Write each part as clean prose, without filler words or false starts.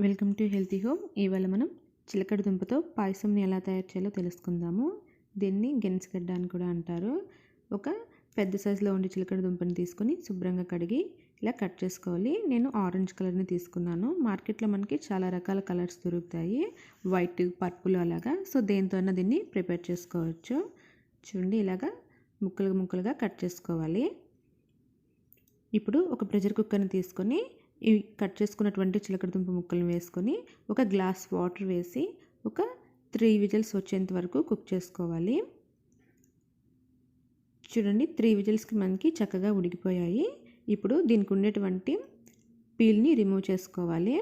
Welcome to healthy home. ఇవాళ మనం చిలకడ దుంపతో పాయసంని ఎలా తయారు చేయాలో తెలుసుకుందాము. దీన్ని గెన్స్గడ్డ అని కూడా అంటారు. ఒక పెద్ద సైజులో ఉండే చిలకడ దుంపని తీసుకొని శుభ్రంగా కడిగి ఇలా కట్ చేసుకోవాలి. నేను ఆరెంజ్ కలర్ని తీసుకున్నాను. మార్కెట్లో మనకి చాలా రకాల కలర్స్ దొరుకుతాయి, వైట్, పర్పుల్ అలాగా. సో దేంతో అయినా దీన్ని ప్రిపేర్ చేసుకోవచ్చు. చూడండి, ఇలాగా ముక్కలుగా కట్ చేసుకోవాలి. ఇప్పుడు ఒక ప్రెషర్ కుక్కర్ని తీసుకొని ఈ కట్ చేసుకున్నటువంటి చిలకడ దుంప ముక్కలను వేసుకొని ఒక గ్లాస్ వాటర్ వేసి ఒక 3 విజిల్స్ వచ్చేంత వరకు కుక్ చేసుకోవాలి. చూడండి, 3 విజిల్స్కి మనకి చక్కగా ఉడికిపోయాయి. ఇప్పుడు దీనికి ఉండేటువంటి పీల్ని రిమూవ్ చేసుకోవాలి.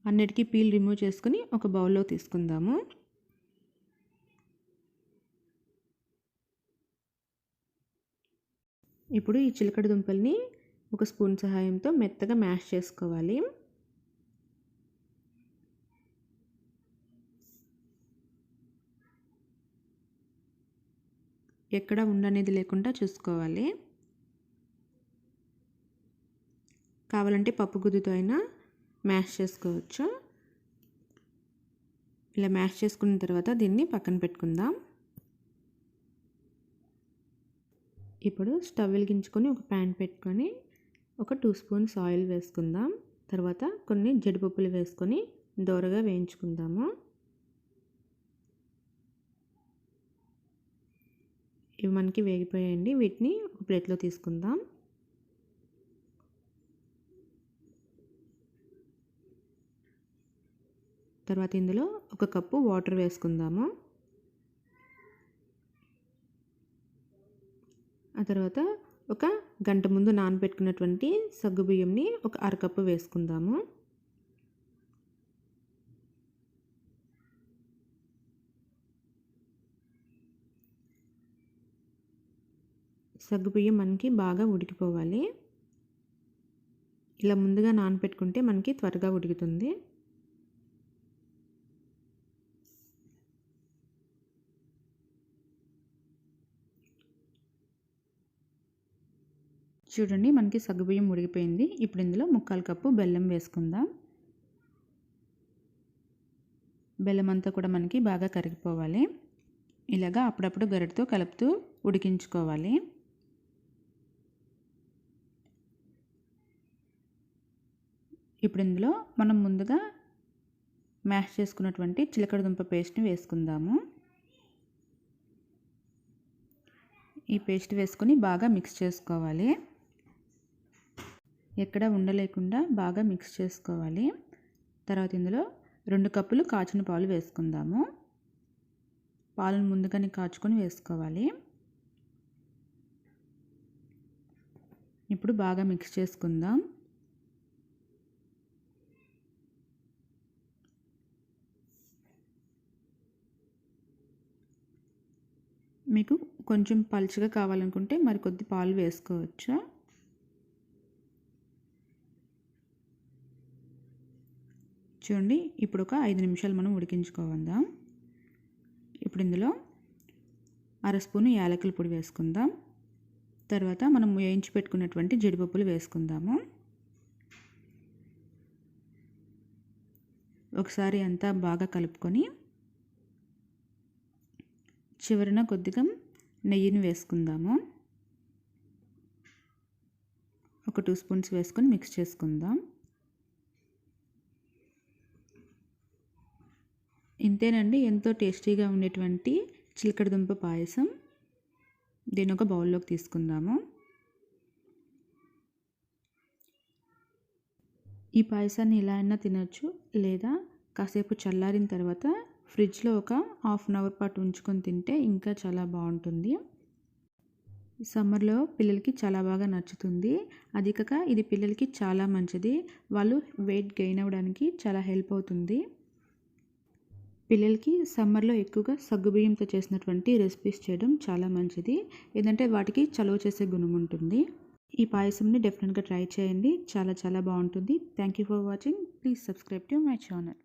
అన్నిటికీ పీల్ రిమూవ్ చేసుకొని ఒక బౌల్లో తీసుకుందాము. ఇప్పుడు ఈ చిలకడ దుంపల్ని ఒక స్పూన్ సహాయంతో మెత్తగా మ్యాష్ చేసుకోవాలి. ఎక్కడ ఉండనేది లేకుండా చూసుకోవాలి. కావాలంటే పప్పు గుత్తితో అయినా మ్యాష్ చేసుకోవచ్చు. ఇలా మ్యాష్ చేసుకున్న తర్వాత దీన్ని పక్కన పెట్టుకుందాం. ఇప్పుడు స్టవ్ వెలిగించుకొని ఒక ప్యాన్ పెట్టుకొని ఒక 2 స్పూన్స్ ఆయిల్ వేసుకుందాం. తర్వాత కొన్ని జీడిపప్పులు వేసుకొని దోరగా వేయించుకుందాము. ఇవి మనకి వేగిపోయాయండి. వీటిని ఒక ప్లేట్లో తీసుకుందాం. తర్వాత ఇందులో 1 కప్పు వాటర్ వేసుకుందాము. ఆ తర్వాత ఒక గంట ముందు నానబెట్టుకున్నటువంటి సగ్గుబియ్యంని ఒక అరకప్పు వేసుకుందాము. సగ్గుబియ్యం మనకి బాగా ఉడికిపోవాలి. ఇలా ముందుగా నానబెట్టుకుంటే మనకి త్వరగా ఉడుకుతుంది. చూడండి, మనకి సగ్గుబియ్యం ఉడికిపోయింది. ఇప్పుడు ఇందులో 1/4 కప్పు బెల్లం వేసుకుందాం. బెల్లం అంతా కూడా మనకి బాగా కరిగిపోవాలి. ఇలాగా అప్పుడప్పుడు గరిటెతో కలుపుతూ ఉడికించుకోవాలి. ఇప్పుడు ఇందులో మనం ముందుగా మ్యాష్ చేసుకున్నటువంటి చిలకడ దుంప పేస్ట్ని వేసుకుందాము. ఈ పేస్ట్ వేసుకొని బాగా మిక్స్ చేసుకోవాలి. ఎక్కడ ఉండలేకుండా బాగా మిక్స్ చేసుకోవాలి. తర్వాత ఇందులో 2 కప్పులు కాచిన పాలు వేసుకుందాము. పాలను ముందుగానే కాచుకొని వేసుకోవాలి. ఇప్పుడు బాగా మిక్స్ చేసుకుందాం. మీకు కొంచెం పలుచగా కావాలనుకుంటే మరికొద్ది పాలు వేసుకోవచ్చు. చూడండి, ఇప్పుడు ఒక 5 నిమిషాలు మనం ఉడికించుకోవద్దాం. ఇప్పుడు ఇందులో 1/2 స్పూను యాలకుల పొడి వేసుకుందాం. తర్వాత మనం వేయించి పెట్టుకున్నటువంటి జీడిపప్పులు వేసుకుందాము. ఒకసారి అంతా బాగా కలుపుకొని చివరన కొద్దిగా నెయ్యిని వేసుకుందాము. ఒక 2 స్పూన్స్ వేసుకొని మిక్స్ చేసుకుందాం. ఇంతేనండి, ఎంతో టేస్టీగా ఉండేటువంటి చిలకడ దుంప పాయసం. దీన్ని ఒక బౌల్లోకి తీసుకుందాము. ఈ పాయసాన్ని ఇలా అయినా తినచ్చు, లేదా కాసేపు చల్లారిన తర్వాత ఫ్రిడ్జ్లో ఒక 1/2 అవర్ పాటు ఉంచుకొని తింటే ఇంకా చాలా బాగుంటుంది. సమ్మర్లో పిల్లలకి చాలా బాగా నచ్చుతుంది. అది కాక ఇది పిల్లలకి చాలా మంచిది. వాళ్ళు వెయిట్ గెయిన్ అవ్వడానికి చాలా హెల్ప్ అవుతుంది. పిల్లలకి సమ్మర్లో ఎక్కువగా సగ్గుబియ్యంతో చేసినటువంటి రెసిపీస్ చేయడం చాలా మంచిది. ఏంటంటే వాటికి చలువ చేసే గుణం ఉంటుంది. ఈ పాయసంని డెఫినెట్గా ట్రై చేయండి. చాలా బాగుంటుంది. Thank you for watching. Please subscribe to my channel.